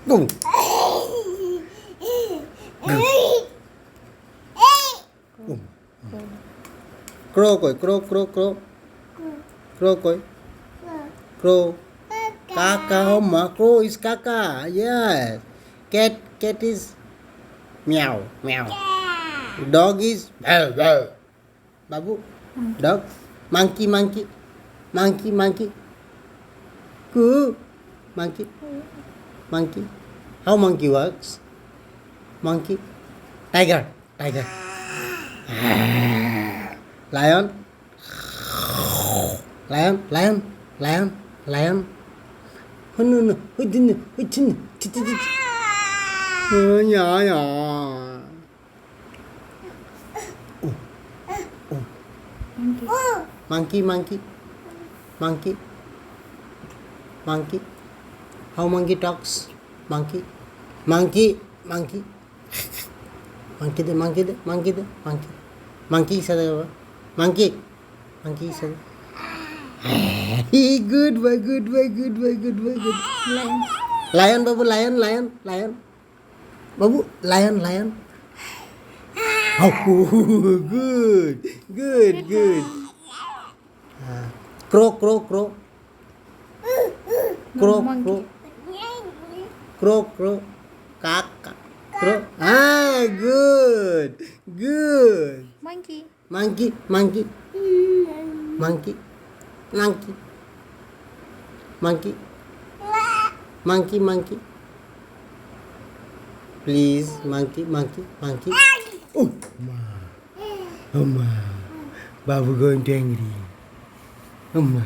Go. Crow coi, crow, crow, crow. Crow coi. Crow. Kaka Homa. Crow is Kaka. Yes. Cat is meow, meow. Dog is bow, bow. Babu. Dog. Monkey, monkey. Monkey, monkey. Coo. Monkey. Monkey. How monkey works? Monkey. Tiger. Tiger. Lion. Lion. Lion. Lion. Lion. Oh no no. Oh no. Oh no. Oh yeah yeah. Monkey. Monkey. Monkey. Monkey. How monkey talks? Monkey. Monkey. Monkey. Monkey the monkey the monkey the monkey. Monkey is a monkey. Monkey is a good boy, good boy, good boy, good boy, good. Lion. Lion, Babu, lion, lion, lion. Babu, lion, lion. Oh, good, good, good. Crow, crow, crow. Crow, crow. Crow, crow. Kaka. Crow. Ah, good, good. Monkey. Monkey, monkey. Monkey. Monkey. Monkey. Monkey, monkey. Please, monkey, monkey, monkey. Oh, ma. Oh, ma. Babu going to angry. Oh, ma.